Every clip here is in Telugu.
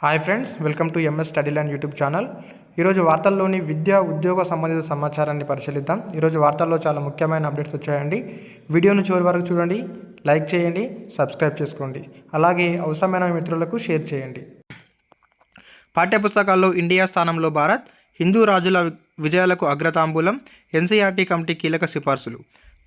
Hi friends, welcome to MS study land YouTube channel. ఈరోజు వార్తల్లోని విద్యా ఉద్యోగ సంబంధిత సమాచారాన్ని పరిశీలిద్దాం. ఈరోజు వార్తల్లో చాలా ముఖ్యమైన అప్డేట్స్ వచ్చాయండి. వీడియోను చివరి వరకు చూడండి, లైక్ చేయండి, సబ్స్క్రైబ్ చేసుకోండి. అలాగే అవసరమైన మిత్రులకు షేర్ చేయండి. పాఠ్యపుస్తకాల్లో ఇండియా స్థానంలో భారత్, హిందూ రాజుల విజయాలకు అగ్రతాంబూలం, ఎన్సీఆర్టీ కమిటీ కీలక సిఫార్సులు.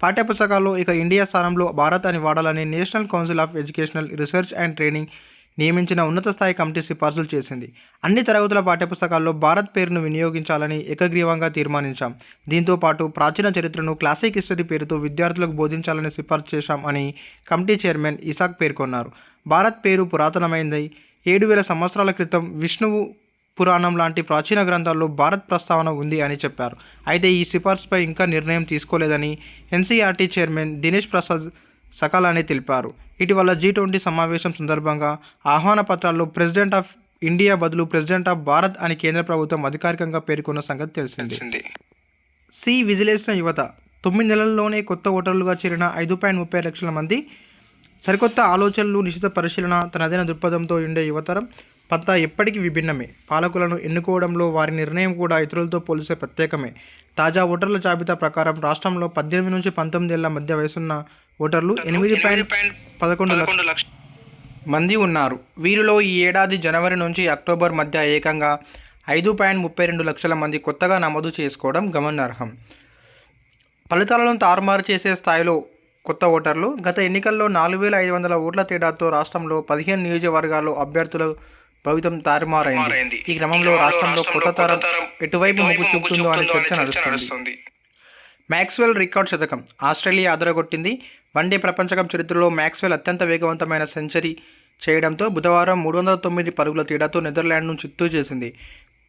పాఠ్యపుస్తకాల్లో ఇక ఇండియా స్థానంలో భారత్ అని వాడాలని national council of educational research and training నియమించిన ఉన్నత స్థాయి కమిటీ సిఫార్సులు చేసింది. అన్ని తరగతుల పాఠ్యపుస్తకాల్లో భారత్ పేరును వినియోగించాలని ఏకగ్రీవంగా తీర్మానించాం. దీంతో పాటు ప్రాచీన చరిత్రను క్లాసిక్ హిస్టరీ పేరుతో విద్యార్థులకు బోధించాలని సిఫార్సు చేశాం అని కమిటీ చైర్మన్ ఇసాక్ పేర్కొన్నారు. భారత్ పేరు పురాతనమైంది. 7,000 సంవత్సరాల క్రితం విష్ణువు పురాణం లాంటి ప్రాచీన గ్రంథాల్లో భారత్ ప్రస్తావన ఉంది అని చెప్పారు. అయితే ఈ సిఫార్సుపై ఇంకా నిర్ణయం తీసుకోలేదని ఎన్సీఆర్టీ చైర్మన్ దినేష్ ప్రసాద్ సకాలాని తెలిపారు. ఇటీవల G20 సమావేశం సందర్భంగా ఆహ్వాన పత్రాల్లో ప్రెసిడెంట్ ఆఫ్ ఇండియా బదులు ప్రెసిడెంట్ ఆఫ్ భారత్ అని కేంద్ర ప్రభుత్వం అధికారికంగా పేర్కొన్న సంగతి తెలిసింది. సి విజిలేసిన యువత 9 నెలల్లోనే కొత్త ఓటర్లుగా చేరిన 5.30 లక్షల మంది. సరికొత్త ఆలోచనలు, నిశిత పరిశీలన, తనదైన దృక్పథంతో ఉండే యువతరం పంతా ఎప్పటికీ విభిన్నమే. పాలకులను ఎన్నుకోవడంలో వారి నిర్ణయం కూడా ఇతరులతో పోలిస్తే ప్రత్యేకమే. తాజా ఓటర్ల జాబితా ప్రకారం రాష్ట్రంలో 18 నుంచి 19 ఏళ్ల మధ్య వయసున్న ఓటర్లు 8.11 లక్షల మంది ఉన్నారు. వీరిలో ఈ ఏడాది జనవరి నుంచి అక్టోబర్ మధ్య ఏకంగా 5.32 లక్షల మంది కొత్తగా నమోదు చేసుకోవడం గమనార్హం. ఫలితాలను తారుమారు చేసే స్థాయిలో కొత్త ఓటర్లు. గత ఎన్నికల్లో 4,500 ఓట్ల తేడాతో రాష్ట్రంలో 15 నియోజకవర్గాల్లో అభ్యర్థుల భవితం తారుమారైంది. ఈ క్రమంలో రాష్ట్రంలో కొత్త తరం ఎటువైపు మొగ్గు చూపుతుందో అనే చర్చ నడుస్తుంది. మ్యాక్స్వెల్ రికార్డ్ శతకం. ఆస్ట్రేలియా అదరగొట్టింది. వన్డే ప్రపంచ కప్ చరిత్రలో మ్యాక్స్వెల్ అత్యంత వేగవంతమైన సెంచరీ చేయడంతో బుధవారం 309 పరుగుల తేడాతో నెదర్లాండ్ను చిత్తు చేసింది.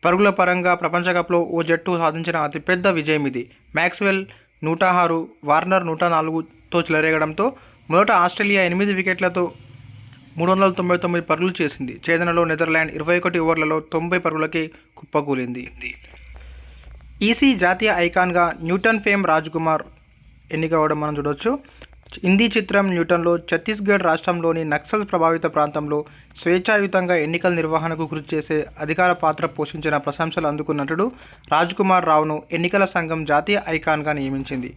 పరుగుల పరంగా ప్రపంచ కప్లో ఓ జట్టు సాధించిన అతిపెద్ద విజయం ఇది. మ్యాక్స్వెల్ 106, వార్నర్ 104తో చెలరేగడంతో మొదట ఆస్ట్రేలియా 8 వికెట్లతో 399 పరుగులు చేసింది. ఛేదనలో నెదర్లాండ్ 21 ఓవర్లలో 90 పరుగులకే కుప్పకూలింది. ఈసీ జాతీయ ఐకాన్గా న్యూటన్ ఫేమ్ రాజ్ కుమార్ ఎన్నికవడం మనం చూడవచ్చు. హిందీ చిత్రం న్యూటన్లో ఛత్తీస్గఢ్ రాష్ట్రంలోని నక్సల్ ప్రభావిత ప్రాంతంలో స్వేచ్ఛాయుతంగా ఎన్నికల నిర్వహణకు కృషి చేసే అధికార పాత్ర పోషించిన ప్రశంసలు అందుకున్న నటుడు రాజ్ కుమార్ రావును ఎన్నికల సంఘం జాతీయ ఐకాన్గా నియమించింది.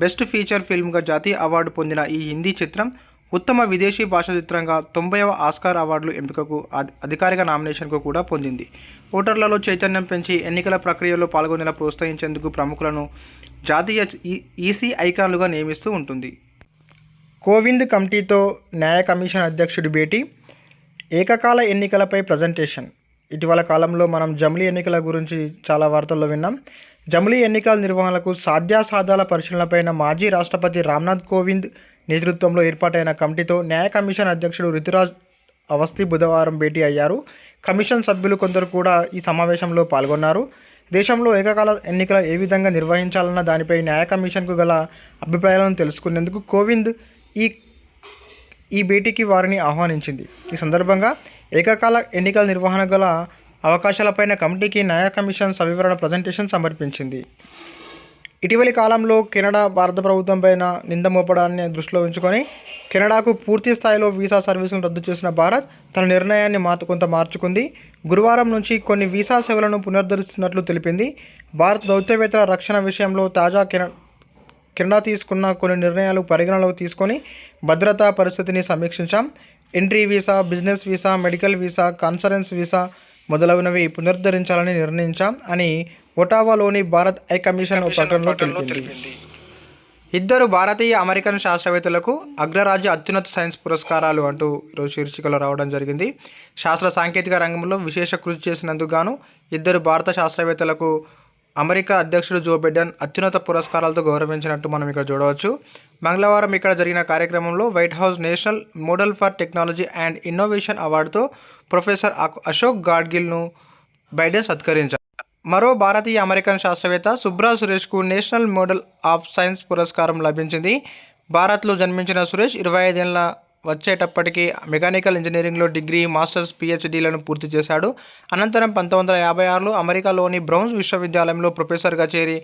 బెస్ట్ ఫీచర్ ఫిల్మ్గా జాతీయ అవార్డు పొందిన ఈ హిందీ చిత్రం ఉత్తమ విదేశీ భాషా చిత్రంగా 90వ ఆస్కార్ అవార్డులు ఎంపికకు అధికారిక నామినేషన్కు కూడా పొందింది. ఓటర్లలో చైతన్యం పెంచి ఎన్నికల ప్రక్రియలో పాల్గొనేలా ప్రోత్సహించేందుకు ప్రముఖులను జాతీయ ఈసీ ఐకాన్లుగా నియమిస్తూ ఉంటుంది. కోవింద్ కమిటీతో న్యాయ కమిషన్ అధ్యక్షుడి భేటీ. ఏకకాల ఎన్నికలపై ప్రజెంటేషన్. ఇటీవల కాలంలో మనం జమిలీ ఎన్నికల గురించి చాలా వార్తల్లో విన్నాం. జమిలీ ఎన్నికల నిర్వహణకు సాధ్యాసాధ్యాల పరిశీలనపైన మాజీ రాష్ట్రపతి రామ్నాథ్ కోవింద్ నేతృత్వంలో ఏర్పాటైన కమిటీతో న్యాయ కమిషన్ అధ్యక్షుడు రితురాజ్ అవస్థి బుధవారం భేటీ అయ్యారు. కమిషన్ సభ్యులు కొందరు కూడా ఈ సమావేశంలో పాల్గొన్నారు. దేశంలో ఏకకాల ఎన్నికలు ఏ విధంగా నిర్వహించాలన్న దానిపై న్యాయ కమిషన్కు గల అభిప్రాయాలను తెలుసుకునేందుకు కోవింద్ ఈ భేటీకి వారిని ఆహ్వానించింది. ఈ సందర్భంగా ఏకకాల ఎన్నికల నిర్వహణ గల అవకాశాలపైన కమిటీకి న్యాయ కమిషన్ సవివరణ ప్రజెంటేషన్ సమర్పించింది. ఇటీవలి కాలంలో కెనడా భారత ప్రభుత్వంపైన నింద మోపడాన్ని దృష్టిలో ఉంచుకొని కెనడాకు పూర్తి స్థాయిలో వీసా సర్వీసులను రద్దు చేసిన భారత్ తన నిర్ణయాన్ని కొంత మార్చుకుంది. గురువారం నుంచి కొన్ని వీసా సేవలను పునరుద్ధరిస్తున్నట్లు తెలిపింది. భారత దౌత్యవేత్తల రక్షణ విషయంలో తాజా కెనడా తీసుకున్న కొన్ని నిర్ణయాలు పరిగణలోకి తీసుకొని భద్రతా పరిస్థితిని సమీక్షించాం. Entry visa, business visa, medical visa, conference visa మొదలగునవి పునరుద్ధరించాలని నిర్ణయించాం అని ఒటావాలోని భారత్ హై కమిషన్ ప్రకటనలో తెలిపింది. 2 భారతీయ అమెరికన్ శాస్త్రవేత్తలకు అగ్రరాజ్య అత్యున్నత సైన్స్ పురస్కారాలు అంటూ ఈరోజు శీర్షికలో రావడం జరిగింది. శాస్త్ర సాంకేతిక రంగంలో విశేష కృషి చేసినందుకు గాను 2 భారత శాస్త్రవేత్తలకు అమెరికా అధ్యక్షుడు జో బైడెన్ అత్యున్నత పురస్కారాలతో గౌరవించినట్టు మనం ఇక్కడ చూడవచ్చు. మంగళవారం ఇక్కడ జరిగిన కార్యక్రమంలో White House national model for technology and innovation అవార్డుతో ప్రొఫెసర్ అశోక్ గాడ్గిల్ను బైడెన్ సత్కరించారు. మరో భారతీయ అమెరికన్ శాస్త్రవేత్త సుబ్రా సురేష్కు నేషనల్ మోడల్ ఆఫ్ సైన్స్ పురస్కారం లభించింది. భారత్లో జన్మించిన సురేష్ 25 ఏళ్ల వచ్చేటప్పటికీ మెకానికల్ ఇంజనీరింగ్లో డిగ్రీ, మాస్టర్స్, PhDలను పూర్తి చేశాడు. అనంతరం 1956లో అమెరికాలోని బ్రౌన్స్ విశ్వవిద్యాలయంలో ప్రొఫెసర్గా చేరి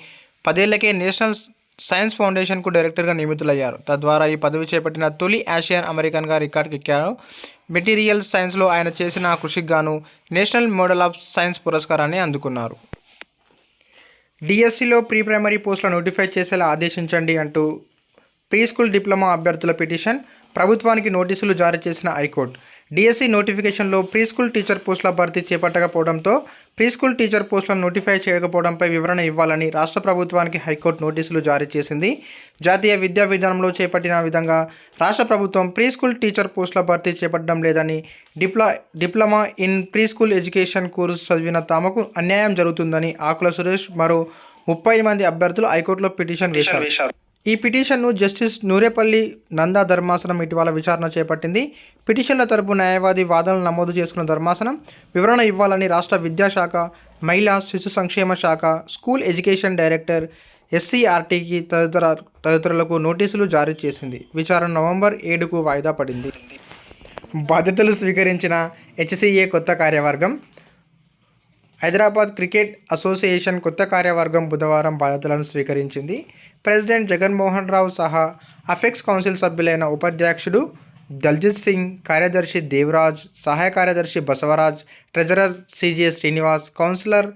10 ఏళ్లకే నేషనల్ సైన్స్ ఫౌండేషన్కు డైరెక్టర్గా నియమితులయ్యారు. తద్వారా ఈ పదవి చేపట్టిన తొలి ఆసియన్ అమెరికన్గా రికార్డుకెక్కారు. మెటీరియల్ సైన్స్లో ఆయన చేసిన కృషికి గాను నేషనల్ మోడల్ ఆఫ్ సైన్స్ పురస్కారాన్ని అందుకున్నారు. డిఎస్సిలో ప్రీ ప్రైమరీ పోస్టుల నోటిఫై చేసేలా ఆదేశించండి అంటూ ప్రీ స్కూల్ డిప్లొమా అభ్యర్థుల పిటిషన్ ప్రభుత్వానికి నోటీసులు జారీ చేసిన హైకోర్టు. డిఎస్సి నోటిఫికేషన్లో ప్రీ స్కూల్ టీచర్ పోస్టుల భర్తీ చేపట్టకపోవడంతో ప్రీ స్కూల్ టీచర్ పోస్టులను నోటిఫై చేయకపోవడంపై వివరణ ఇవ్వాలని రాష్ట్ర ప్రభుత్వానికి హైకోర్టు నోటీసులు జారీ చేసింది. జాతీయ విద్యా విధానంలో చేపట్టిన విధంగా రాష్ట్ర ప్రభుత్వం ప్రీ స్కూల్ టీచర్ పోస్టుల భర్తీ చేపట్టడం లేదని, diploma in pre school education course చదివిన తమకు అన్యాయం జరుగుతుందని ఆకుల సురేష్ మరో 30 మంది అభ్యర్థులు హైకోర్టులో పిటిషన్ వేశారు. ఈ పిటిషన్ను జస్టిస్ నూరేపల్లి నందా ధర్మాసనం ఇటీవల విచారణ చేపట్టింది. పిటిషన్ల తరపు న్యాయవాది వాదనలు నమోదు చేసుకున్న ధర్మాసనం వివరణ ఇవ్వాలని రాష్ట్ర విద్యాశాఖ, మహిళా శిశు సంక్షేమ శాఖ, స్కూల్ ఎడ్యుకేషన్ డైరెక్టర్, ఎస్సీఆర్టీకి తదితరులకు నోటీసులు జారీ చేసింది. విచారణ నవంబర్ 7కు వాయిదా పడింది. బాధ్యతలు స్వీకరించిన హెచ్సీఏ కొత్త కార్యవర్గం. హైదరాబాద్ క్రికెట్ అసోసియేషన్ కొత్త కార్యవర్గం బుధవారం బాధ్యతలను స్వీకరించింది. ప్రెసిడెంట్ జగన్మోహన్ రావు సహా అపెక్స్ కౌన్సిల్ సభ్యులైన ఉపాధ్యక్షుడు దల్జిత్ సింగ్, కార్యదర్శి దేవరాజ్, సహాయ కార్యదర్శి Basavaraj, treasurer CJ Srinivas, councillor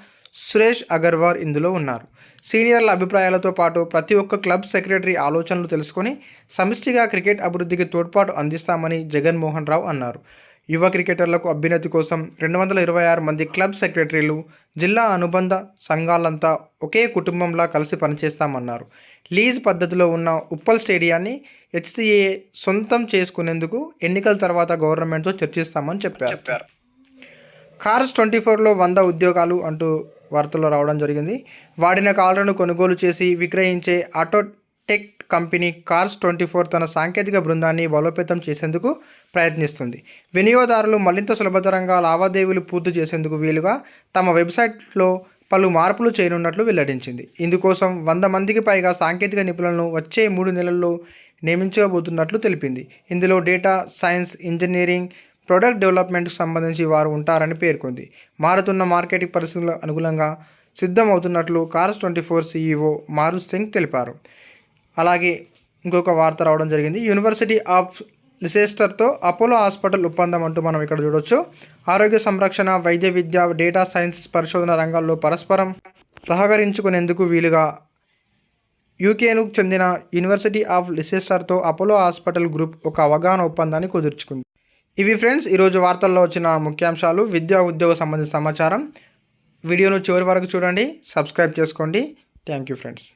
Suresh Agarwal ఇందులో ఉన్నారు. సీనియర్ల అభిప్రాయాలతో పాటు ప్రతి ఒక్క క్లబ్ సెక్రటరీ ఆలోచనలు తెలుసుకొని సమిష్టిగా క్రికెట్ అభివృద్ధికి తోడ్పాటు అందిస్తామని జగన్మోహన్ రావు అన్నారు. యువ క్రికెటర్లకు అభ్యున్నతి కోసం 226 మంది క్లబ్ సెక్రటరీలు, జిల్లా అనుబంధ సంఘాలంతా ఒకే కుటుంబంలా కలిసి పనిచేస్తామన్నారు. లీజ్ పద్ధతిలో ఉన్న ఉప్పల్ స్టేడియాన్ని హెచ్సీఏ సొంతం చేసుకునేందుకు ఎన్నికల తర్వాత గవర్నమెంట్తో చర్చిస్తామని చెప్పారు. కార్స్ 24లో 100 ఉద్యోగాలు అంటూ వార్తల్లో రావడం జరిగింది. వాడిన కార్లను కొనుగోలు చేసి విక్రయించే ఆటోటెక్ కంపెనీ కార్స్ 24 తన సాంకేతిక బృందాన్ని బలోపేతం చేసేందుకు ప్రయత్నిస్తుంది. వినియోగదారులు మరింత సులభతరంగా లావాదేవీలు పూర్తి చేసేందుకు వీలుగా తమ వెబ్సైట్లో పలు మార్పులు చేయనున్నట్లు వెల్లడించింది. ఇందుకోసం 100 మందికి పైగా సాంకేతిక నిపుణులను వచ్చే 3 నెలల్లో నియమించబోతున్నట్లు తెలిపింది. ఇందులో డేటా సైన్స్, ఇంజనీరింగ్, ప్రొడక్ట్ డెవలప్మెంట్కు సంబంధించి వారు ఉంటారని పేర్కొంది. మారుతున్న మార్కెటింగ్ పరిస్థితులకు అనుగుణంగా సిద్ధమవుతున్నట్లు కార్స్ 24 సీఈఓ మారుత్ సింగ్ తెలిపారు. అలాగే ఇంకొక వార్త రావడం జరిగింది. యూనివర్సిటీ ఆఫ్ లిసెస్టర్తో అపోలో హాస్పిటల్ ఒప్పందం అంటూ మనం ఇక్కడ చూడొచ్చు. ఆరోగ్య సంరక్షణ, వైద్య విద్య, డేటా సైన్స్ పరిశోధన రంగాల్లో పరస్పరం సహకరించుకునేందుకు వీలుగా యూకేకు చెందిన యూనివర్సిటీ ఆఫ్ లిసెస్టర్తో అపోలో హాస్పిటల్ గ్రూప్ ఒక అవగాహన ఒప్పందాన్ని కుదుర్చుకుంది. ఇవి ఫ్రెండ్స్ ఈరోజు వార్తల్లో వచ్చిన ముఖ్యాంశాలు. విద్యా ఉద్యోగ సంబంధించిన సమాచారం. వీడియోను చివరి వరకు చూడండి, సబ్స్క్రైబ్ చేసుకోండి. Thank you friends.